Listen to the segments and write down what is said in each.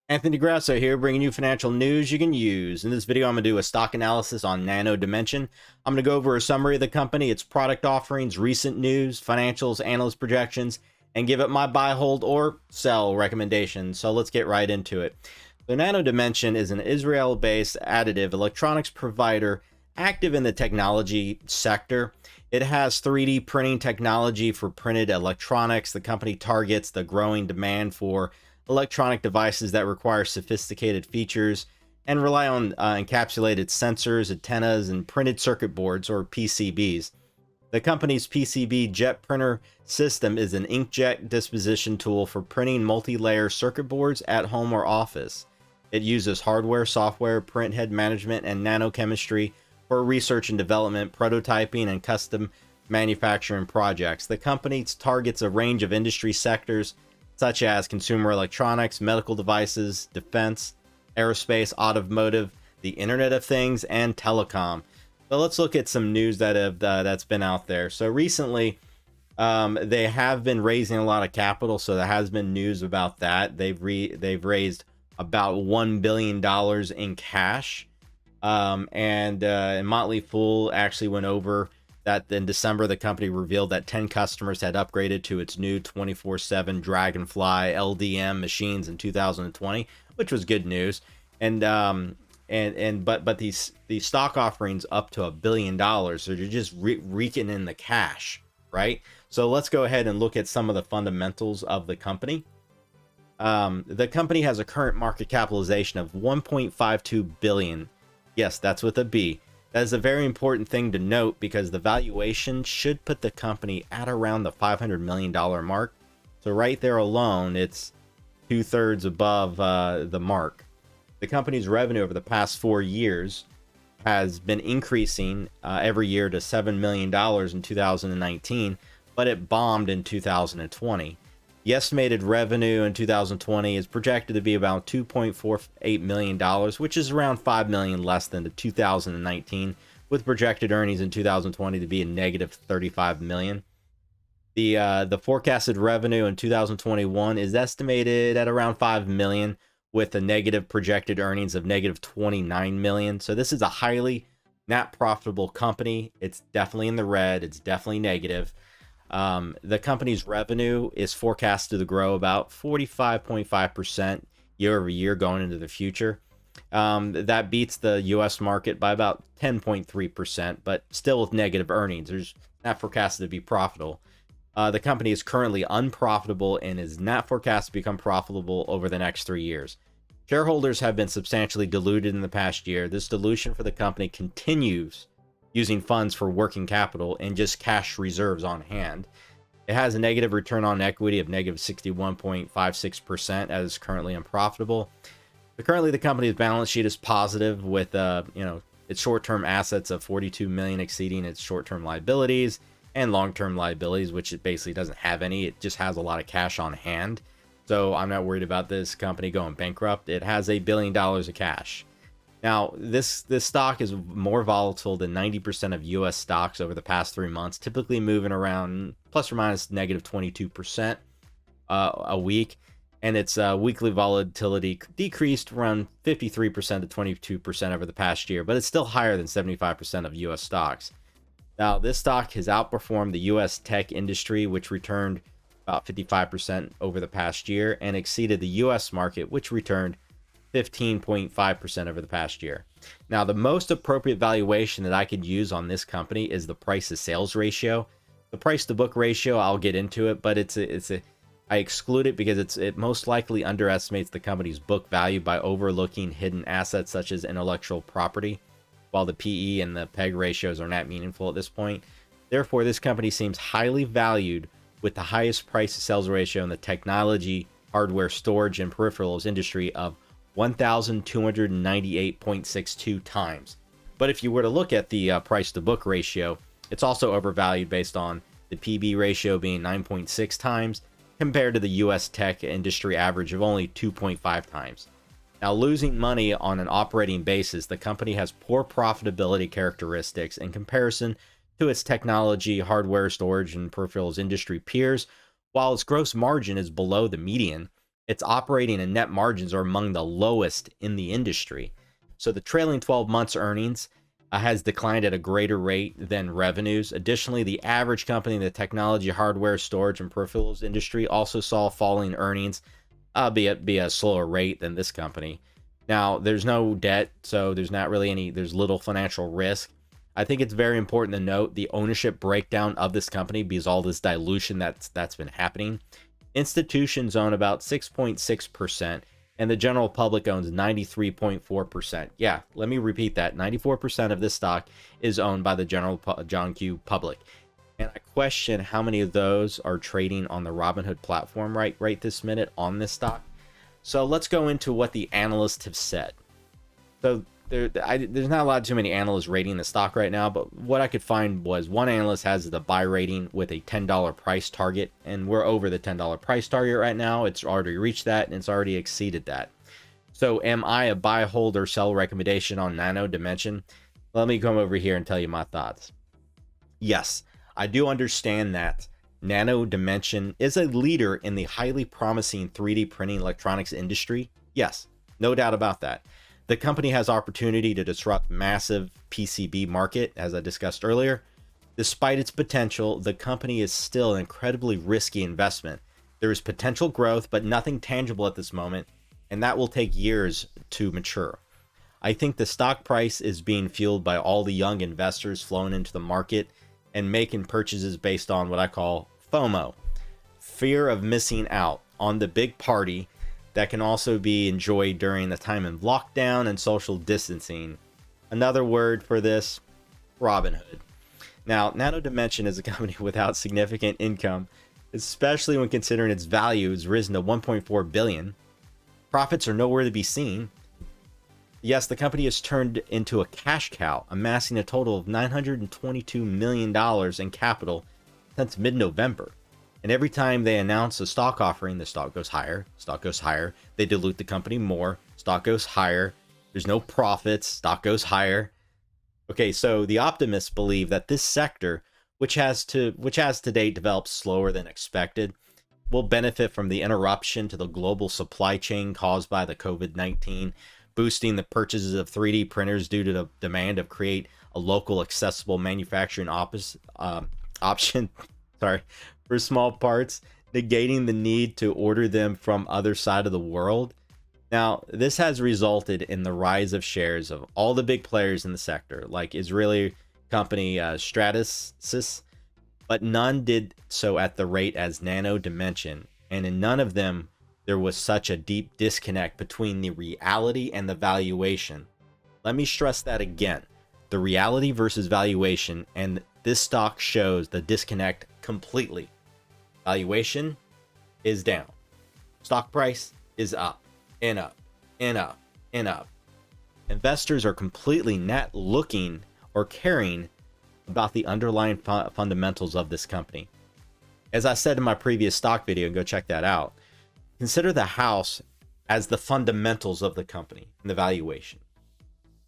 Anthony Grasso here, bringing you financial news you can use. In this video, I'm going to do a stock analysis on Nano Dimension. I'm going to go over a summary of the company, its product offerings, recent news, financials, analyst projections, and give it my buy, hold, or sell recommendations. So let's get right into it. So Nano Dimension is an Israel-based additive electronics provider active in the technology sector. It has 3D printing technology for printed electronics. The company targets the growing demand for electronic devices that require sophisticated features and rely on encapsulated sensors, antennas, and printed circuit boards, or PCBs. The company's PCB jet printer system is an inkjet disposition tool for printing multi-layer circuit boards at home or office. It uses hardware, software, print head management, and nanochemistry for research and development, prototyping, and custom manufacturing projects. The company targets a range of industry sectors such as consumer electronics, medical devices, defense, aerospace, automotive, the Internet of Things, and telecom. So let's look at some news that's been out there. So recently, they have been raising a lot of capital, so there has been news about that. They've raised about $1 billion in cash, and Motley Fool actually went over that in December, the company revealed that 10 customers had upgraded to its new 24/7 Dragonfly LDM machines in 2020, which was good news. But these stock offerings up to $1 billion, so they're just reeking in the cash, right? So let's go ahead and look at some of the fundamentals of the company. The company has a current market capitalization of 1.52 billion. Yes, that's with a B. That is a very important thing to note because the valuation should put the company at around the $500 million mark. So right there alone, it's 2/3 above the mark. The company's revenue over the past 4 years has been increasing every year to $7 million in 2019, but it bombed in 2020. The estimated revenue in 2020 is projected to be about $2.48 million, which is around $5 million less than the 2019, with projected earnings in 2020 to be a negative $35 million. The forecasted revenue in 2021 is estimated at around $5 million, with a negative projected earnings of negative $29 million. So this is a highly not profitable company. It's definitely in the red. It's definitely negative. The company's revenue is forecasted to grow about 45.5% year over year going into the future. That beats the US market by about 10.3%, but still with negative earnings. There's not forecasted to be profitable. The company is currently unprofitable and is not forecast to become profitable over the next 3 years. Shareholders have been substantially diluted in the past year. This dilution for the company continues using funds for working capital and just cash reserves on hand. It has a negative return on equity of negative 61.56% as it's currently unprofitable. But currently, the company's balance sheet is positive with its short-term assets of $42 million exceeding its short-term liabilities and long-term liabilities, which it basically doesn't have any. It just has a lot of cash on hand. So I'm not worried about this company going bankrupt. It has $1 billion of cash. Now, this stock is more volatile than 90% of U.S. stocks over the past 3 months, typically moving around plus or minus negative 22% a week. And its weekly volatility decreased around 53% to 22% over the past year, but it's still higher than 75% of U.S. stocks. Now, this stock has outperformed the U.S. tech industry, which returned about 55% over the past year, and exceeded the U.S. market, which returned 15.5% over the past year. Now, the most appropriate valuation that I could use on this company is the price to sales ratio. The price to book ratio, I'll get into it, but I exclude it because it most likely underestimates the company's book value by overlooking hidden assets such as intellectual property, while the PE and the PEG ratios are not meaningful at this point. Therefore, this company seems highly valued with the highest price to sales ratio in the technology, hardware, storage, and peripherals industry of 1,298.62 times. But if you were to look at the price to book ratio, it's also overvalued based on the PB ratio being 9.6 times compared to the US tech industry average of only 2.5 times. Now, losing money on an operating basis, the company has poor profitability characteristics in comparison to its technology, hardware, storage, and peripherals industry peers, while its gross margin is below the median. Its operating and net margins are among the lowest in the industry. So the trailing 12 months earnings has declined at a greater rate than revenues. Additionally, the average company in the technology, hardware, storage, and peripherals industry also saw falling earnings, albeit be a slower rate than this company. Now, there's no debt, so there's not really there's little financial risk. I think it's very important to note the ownership breakdown of this company because all this dilution that's been happening. Institutions own about 6.6%, and the general public owns 93.4%. Yeah, let me repeat that. 94% of this stock is owned by the general John Q public. And I question how many of those are trading on the Robinhood platform right this minute on this stock. So let's go into what the analysts have said. So there's not too many analysts rating the stock right now, but what I could find was one analyst has the buy rating with a $10 price target, and we're over the $10 price target right now. It's already reached that, and it's already exceeded that. So am I a buy, hold, or sell recommendation on Nano Dimension? Let me come over here and tell you my thoughts. Yes, I do understand that Nano Dimension is a leader in the highly promising 3D printing electronics industry. Yes, no doubt about that. The company has opportunity to disrupt massive PCB market, as I discussed earlier. Despite its potential, the company is still an incredibly risky investment. There is potential growth, but nothing tangible at this moment, and that will take years to mature. I think the stock price is being fueled by all the young investors flowing into the market and making purchases based on what I call FOMO, fear of missing out on the big party that can also be enjoyed during the time of lockdown and social distancing. Another word for this, Robinhood. Now, Nano Dimension is a company without significant income, especially when considering its value has risen to $1.4 billion. Profits are nowhere to be seen. Yes, the company has turned into a cash cow, amassing a total of $922 million in capital since mid-November. And every time they announce a stock offering, the stock goes higher, stock goes higher. They dilute the company more, stock goes higher. There's no profits, stock goes higher. Okay, so the optimists believe that this sector, which has to date developed slower than expected, will benefit from the interruption to the global supply chain caused by the COVID-19, boosting the purchases of 3D printers due to the demand of create a local accessible manufacturing option. Sorry. For small parts, negating the need to order them from other side of the world. Now, this has resulted in the rise of shares of all the big players in the sector, like Israeli company Stratasys, but none did so at the rate as Nano Dimension, and in none of them there was such a deep disconnect between the reality and the valuation. Let me stress that again. The reality versus valuation, and this stock shows the disconnect completely. Valuation is down. Stock price is up and up and up and up. Investors are completely not looking or caring about the underlying fundamentals of this company. As I said in my previous stock video, and go check that out, consider the house as the fundamentals of the company and the valuation.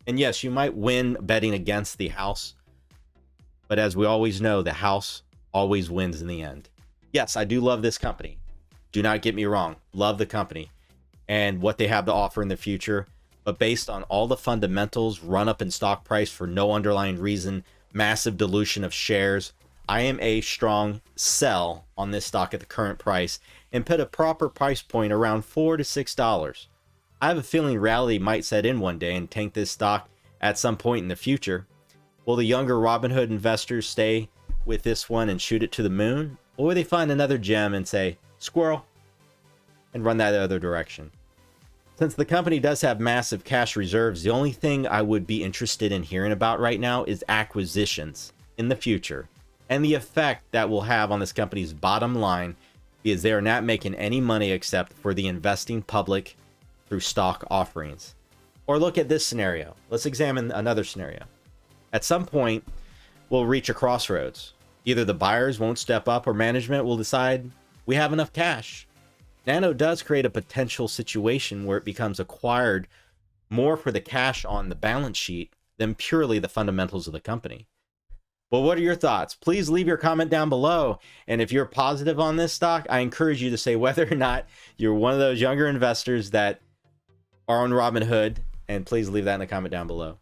And yes, you might win betting against the house, but as we always know, the house always wins in the end. Yes, I do love this company. Do not get me wrong. Love the company and what they have to offer in the future. But based on all the fundamentals, run up in stock price for no underlying reason, massive dilution of shares, I am a strong sell on this stock at the current price and put a proper price point around $4 to $6. I have a feeling reality might set in one day and tank this stock at some point in the future. Will the younger Robinhood investors stay with this one and shoot it to the moon? Or will they find another gem and say, squirrel, and run that other direction? Since the company does have massive cash reserves, the only thing I would be interested in hearing about right now is acquisitions in the future and the effect that will have on this company's bottom line, because they are not making any money except for the investing public through stock offerings. Or look at this scenario. Let's examine another scenario. At some point, we'll reach a crossroads. Either the buyers won't step up or management will decide we have enough cash. Nano does create a potential situation where it becomes acquired more for the cash on the balance sheet than purely the fundamentals of the company. Well, what are your thoughts? Please leave your comment down below. And if you're positive on this stock, I encourage you to say whether or not you're one of those younger investors that are on Robinhood, and please leave that in the comment down below.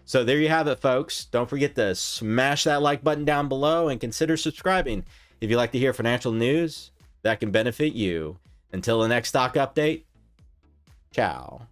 So there you have it, folks. Don't forget to smash that like button down below and consider subscribing if you like to hear financial news that can benefit you. Until the next stock update, ciao.